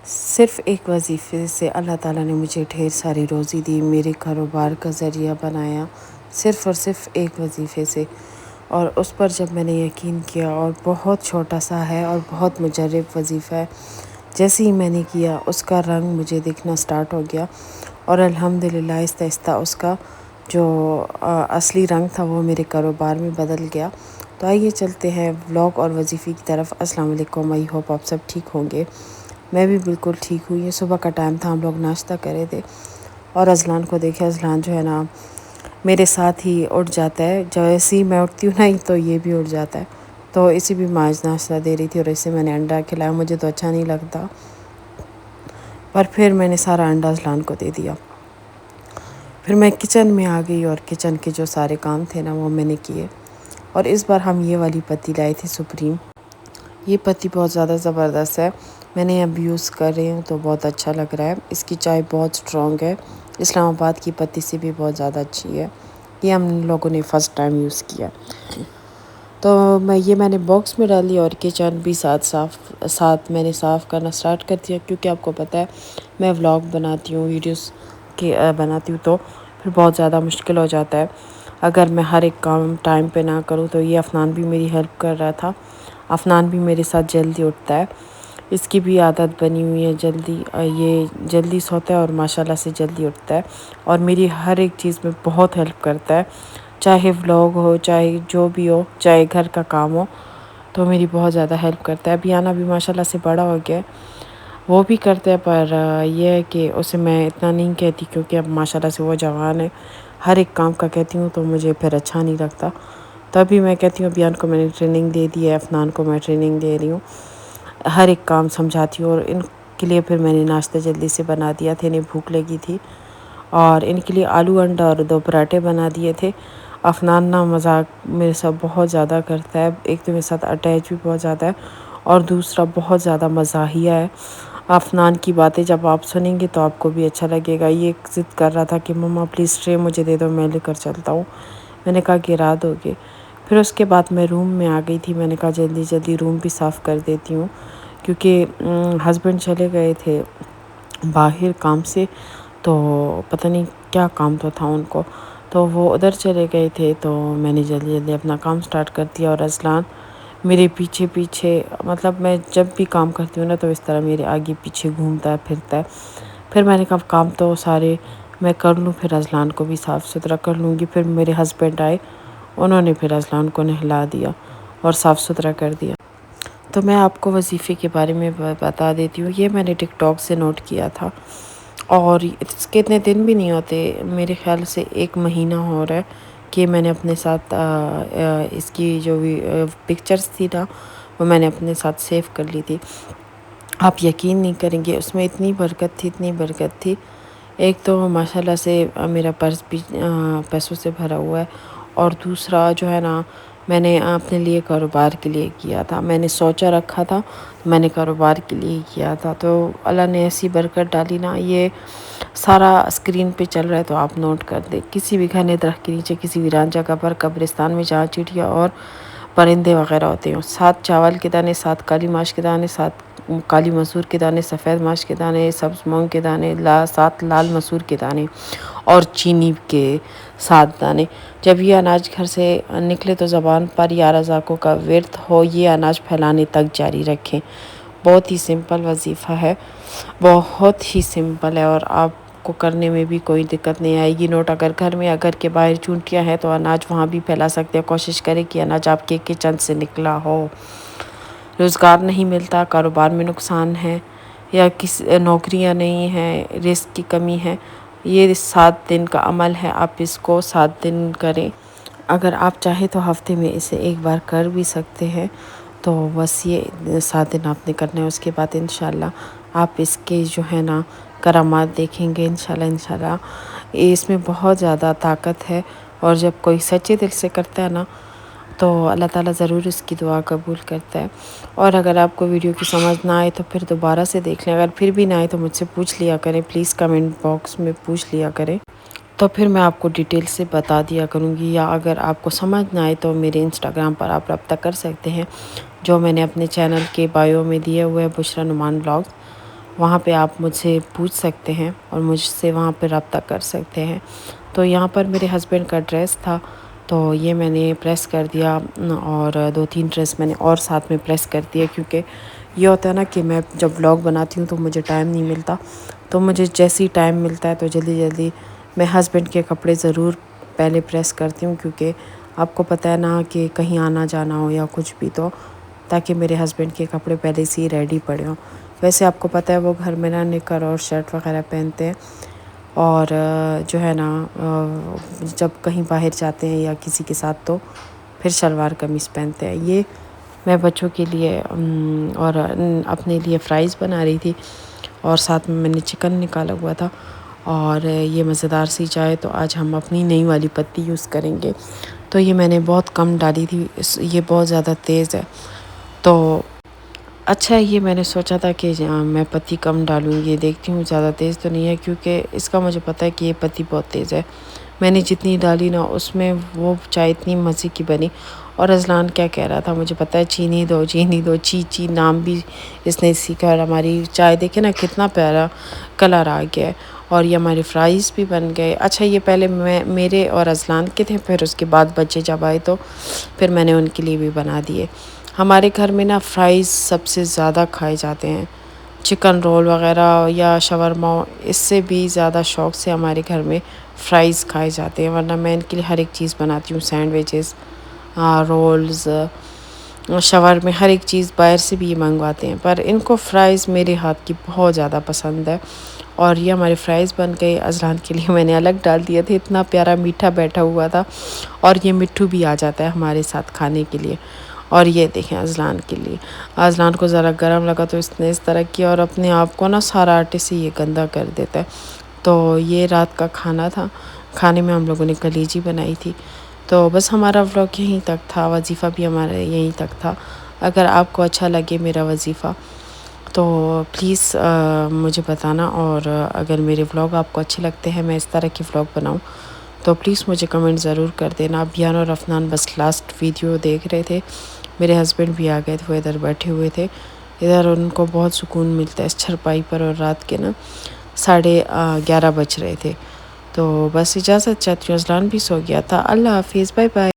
صرف ایک وظیفے سے اللہ تعالیٰ نے مجھے ڈھیر ساری روزی دی، میرے کاروبار کا ذریعہ بنایا، صرف اور صرف ایک وظیفے سے۔ اور اس پر جب میں نے یقین کیا، اور بہت چھوٹا سا ہے اور بہت مجرب وظیفہ ہے، جیسے ہی میں نے کیا اس کا رنگ مجھے دکھنا سٹارٹ ہو گیا، اور الحمدللہ آہستہ آہستہ اس کا جو اصلی رنگ تھا وہ میرے کاروبار میں بدل گیا۔ تو آئیے چلتے ہیں ولاگ اور وظیفے کی طرف۔ السلام علیکم، آئی ہوپ آپ سب ٹھیک ہوں گے۔ میں بھی بالکل ٹھیک ہوئی۔ صبح کا ٹائم تھا، ہم لوگ ناشتہ کرے تھے، اور اذلان کو دیکھے، اذلان جو ہے نا میرے ساتھ ہی اٹھ جاتا ہے، جیسے ہی میں اٹھتی ہوں نا تو یہ بھی اٹھ جاتا ہے۔ تو اسی بھی ماج ناشتہ دے رہی تھی، اور اسے میں نے انڈا کھلایا، مجھے تو اچھا نہیں لگتا، پر پھر میں نے سارا انڈا اذلان کو دے دیا۔ پھر میں کچن میں آ گئی، اور کچن کے جو سارے کام تھے نا وہ میں نے کیے۔ اور اس بار ہم یہ والی پتی لائے تھے سپریم۔ یہ پتی بہت زیادہ زبردست ہے، میں نے اب یوز کر رہی ہوں تو بہت اچھا لگ رہا ہے۔ اس کی چائے بہت سٹرونگ ہے، اسلام آباد کی پتی سے بھی بہت زیادہ اچھی ہے۔ یہ ہم لوگوں نے فرسٹ ٹائم یوز کیا، تو میں نے باکس میں ڈالی، اور کچن بھی ساتھ میں نے صاف کرنا سٹارٹ کر دیا، کیونکہ آپ کو پتہ ہے میں ولاگ بناتی ہوں، ویڈیوز بناتی ہوں، تو پھر بہت زیادہ مشکل ہو جاتا ہے اگر میں ہر ایک کام ٹائم پہ نہ کروں۔ تو یہ افنان بھی میری ہیلپ کر رہا تھا، افنان بھی میرے ساتھ جلدی اٹھتا ہے، اس کی بھی عادت بنی ہوئی ہے یہ جلدی سوتا ہے اور ماشاءاللہ سے جلدی اٹھتا ہے، اور میری ہر ایک چیز میں بہت ہیلپ کرتا ہے، چاہے ولاگ ہو، چاہے جو بھی ہو، چاہے گھر کا کام ہو، تو میری بہت زیادہ ہیلپ کرتا ہے۔ بیانہ بھی ماشاءاللہ سے بڑا ہو گیا ہے، وہ بھی کرتے ہیں، پر یہ ہے کہ اسے میں اتنا نہیں کہتی، کیونکہ اب ماشاءاللہ سے وہ جوان ہے، ہر ایک کام کا کہتی ہوں تو مجھے پھر اچھا نہیں لگتا، تبھی میں کہتی ہوں بیان کو میں نے ٹریننگ دے دی ہے، افنان کو میں ٹریننگ دے رہی ہوں، ہر ایک کام سمجھاتی ہوں، اور ان کے لیے پھر میں نے ناشتہ جلدی سے بنا دیا تھا، انہیں بھوک لگی تھی، اور ان کے لیے آلو انڈا اور 2 پراٹھے بنا دیے تھے۔ افنان نا مذاق میرے ساتھ بہت زیادہ کرتا ہے، ایک تو میرے ساتھ اٹیچ بھی بہت زیادہ ہے، اور دوسرا بہت زیادہ مزاحیہ ہے۔ افنان کی باتیں جب آپ سنیں گے تو آپ کو بھی اچھا لگے گا۔ یہ ضد کر رہا تھا کہ مما پلیز ٹرے مجھے دے دو، میں لے کر چلتا ہوں، میں نے کہا کہ رات ہوگے۔ پھر اس کے بعد میں روم میں آ گئی تھی، میں نے کہا جلدی جلدی روم بھی صاف کر دیتی ہوں، کیونکہ ہسبینڈ چلے گئے تھے باہر کام سے، تو پتہ نہیں کیا کام تو تھا ان کو، تو وہ ادھر چلے گئے تھے، تو میں نے جلدی جلدی اپنا کام سٹارٹ کر دیا، اور اذلان میرے پیچھے پیچھے، مطلب میں جب بھی کام کرتی ہوں نا تو اس طرح میرے آگے پیچھے گھومتا ہے، پھرتا ہے۔ پھر میں نے کہا کام تو سارے میں کر لوں، پھر اذلان کو بھی صاف ستھرا کر لوں گی۔ پھر میرے ہسبینڈ آئے، انہوں نے پھر اذلان کو نہلا دیا اور صاف ستھرا کر دیا۔ تو میں آپ کو وظیفے کے بارے میں بتا دیتی ہوں، یہ میں نے ٹک ٹاک سے نوٹ کیا تھا، اور اس کے اتنے دن بھی نہیں ہوتے، میرے خیال سے 1 مہینہ ہو رہا ہے کہ میں نے اپنے ساتھ اس کی جو بھی پکچرز تھی نا وہ میں نے اپنے ساتھ سیو کر لی تھی۔ آپ یقین نہیں کریں گے، اس میں اتنی برکت تھی، ایک تو ماشاءاللہ سے میرا پرس بھی پیسوں سے بھرا ہوا ہے، اور دوسرا جو ہے نا میں نے اپنے لیے کاروبار کے لیے کیا تھا، میں نے سوچا رکھا تھا، میں نے کاروبار کے لیے کیا تھا، تو اللہ نے ایسی برکت ڈالی نا، یہ سارا اسکرین پہ چل رہا ہے تو آپ نوٹ کر دیں، کسی بھی گھنے درخت کے نیچے، کسی ویران جگہ پر، قبرستان میں جہاں چڑیا اور پرندے وغیرہ ہوتے ہیں، 7 چاول کے دانے، 7 کالی ماش کے دانے، 7 کالی مسور کے دانے، سفید ماش کے دانے، سبز مونگ کے دانے، 7 لال مسور کے دانے، اور چینی کے 7 دانے۔ جب یہ اناج گھر سے نکلے تو زبان پر یا رزاقوں کا ورد ہو، یہ اناج پھیلانے تک جاری رکھیں۔ بہت ہی سمپل وظیفہ ہے، بہت ہی سمپل ہے، اور آپ کو کرنے میں بھی کوئی دقت نہیں آئے گی۔ نوٹ اگر گھر میں، اگر کے باہر چونٹیاں ہیں تو اناج وہاں بھی پھیلا سکتے ہیں، کوشش کریں کہ اناج آپ کے کچن سے نکلا ہو۔ روزگار نہیں ملتا، کاروبار میں نقصان ہے، یا نوکریاں نہیں ہیں، رزق کی کمی ہے، یہ 7 دن کا عمل ہے، آپ اس کو 7 دن کریں۔ اگر آپ چاہیں تو ہفتے میں اسے 1 بار کر بھی سکتے ہیں، تو بس یہ 7 دن آپ نے کرنا ہے، اس کے بعد انشاءاللہ آپ اس کے جو ہے نا کرامات دیکھیں گے، انشاءاللہ اس میں بہت زیادہ طاقت ہے، اور جب کوئی سچے دل سے کرتا ہے نا تو اللہ تعالیٰ ضرور اس کی دعا قبول کرتا ہے۔ اور اگر آپ کو ویڈیو کی سمجھ نہ آئے تو پھر دوبارہ سے دیکھ لیں، اگر پھر بھی نہ آئے تو مجھ سے پوچھ لیا کریں، پلیز کمنٹ باکس میں پوچھ لیا کریں، تو پھر میں آپ کو ڈیٹیل سے بتا دیا کروں گی، یا اگر آپ کو سمجھ نہ آئے تو میرے انسٹاگرام پر آپ رابطہ کر سکتے ہیں، جو میں نے اپنے چینل کے بائیو میں دیے ہوئے ہیں، بشریٰ نعمان ولاگز، وہاں پہ آپ مجھ سے پوچھ سکتے ہیں اور مجھ سے وہاں پہ رابطہ کر سکتے ہیں۔ تو یہاں پر میرے ہسبینڈ کا ڈریس تھا، تو یہ میں نے پریس کر دیا اور 2-3 ڈریس میں نے اور ساتھ میں پریس کر دیا، کیونکہ یہ ہوتا ہے نا کہ میں جب ولاگ بناتی ہوں تو مجھے ٹائم نہیں ملتا، تو مجھے جیسے ہی ٹائم ملتا ہے تو جلدی جلدی میں ہسبینڈ کے کپڑے ضرور پہلے پریس کرتی ہوں، کیونکہ آپ کو پتہ ہے نا کہ کہیں آنا جانا ہو یا کچھ بھی، تو تاکہ میرے ہسبینڈ کے کپڑے پہلے سے ہی ریڈی پڑے ہوں۔ ویسے آپ کو پتہ ہے وہ گھر میں نا نکر اور شرٹ وغیرہ پہنتے ہیں، اور جو ہے نا جب کہیں باہر جاتے ہیں یا کسی کے ساتھ تو پھر شلوار قمیص پہنتے ہیں۔ یہ میں بچوں کے لیے اور اپنے لیے فرائز بنا رہی تھی، اور ساتھ میں نے چکن نکالا ہوا تھا، اور یہ مزیدار سی چائے تو آج ہم اپنی نئی والی پتی یوز کریں گے، تو یہ میں نے بہت کم ڈالی تھی، یہ بہت زیادہ تیز ہے، تو اچھا یہ میں نے سوچا تھا کہ میں پتی کم ڈالوں گی، دیکھتی ہوں زیادہ تیز تو نہیں ہے، کیونکہ اس کا مجھے پتہ ہے کہ یہ پتی بہت تیز ہے۔ میں نے جتنی ڈالی نا اس میں وہ چائے اتنی مزے کی بنی، اور اذلان کیا کہہ رہا تھا مجھے پتہ ہے، چینی دو چینی دو، چی نام بھی اس نے سیکھا، اور ہماری چائے دیکھے نا کتنا پیارا کلر آ گیا ہے، اور یہ ہمارے فرائز بھی بن گئے۔ اچھا یہ پہلے میرے اور اذلان کے تھے، پھر اس کے بعد بچے جب آئے تو پھر میں نے ان کے لیے بھی بنا دیے۔ ہمارے گھر میں نا فرائز سب سے زیادہ کھائے جاتے ہیں، چکن رول وغیرہ یا شاورما، اس سے بھی زیادہ شوق سے ہمارے گھر میں فرائز کھائے جاتے ہیں، ورنہ میں ان کے لیے ہر ایک چیز بناتی ہوں، سینڈوچز، رولز، شاورما، ہر ایک چیز باہر سے بھی یہ منگواتے ہیں، پر ان کو فرائز میرے ہاتھ کی بہت زیادہ پسند ہے۔ اور یہ ہمارے فرائز بن گئے، اذلان کے لیے میں نے الگ ڈال دیے تھے، اتنا پیارا میٹھا بیٹھا ہوا تھا، اور یہ مٹھو بھی آ جاتا ہے ہمارے ساتھ کھانے کے لیے۔ اور یہ دیکھیں اذلان کے لیے، اذلان کو ذرا گرم لگا تو اس نے اس طرح کیا، اور اپنے آپ کو نا سارا آٹے سے یہ گندا کر دیتا ہے۔ تو یہ رات کا کھانا تھا، کھانے میں ہم لوگوں نے کلیجی بنائی تھی۔ تو بس ہمارا ولاگ یہیں تک تھا، وظیفہ بھی ہمارا یہیں تک تھا۔ اگر آپ کو اچھا لگے میرا وظیفہ تو پلیز مجھے بتانا، اور اگر میرے ولاگ آپ کو اچھے لگتے ہیں، میں اس طرح کی ولاگ بناؤں، تو پلیز مجھے کمنٹ ضرور کر دینا۔ بیان اور افنان بس لاسٹ ویڈیو دیکھ رہے تھے، میرے ہسبینڈ بھی آ گئے تھے، وہ ادھر بیٹھے ہوئے تھے، ادھر ان کو بہت سکون ملتا ہے اس چھرپائی پر، اور رات کے نا 11:30 بج رہے تھے، تو بس اجازت چاہتی ہوں، اذلان بھی سو گیا تھا۔ اللہ حافظ، بائے بائے۔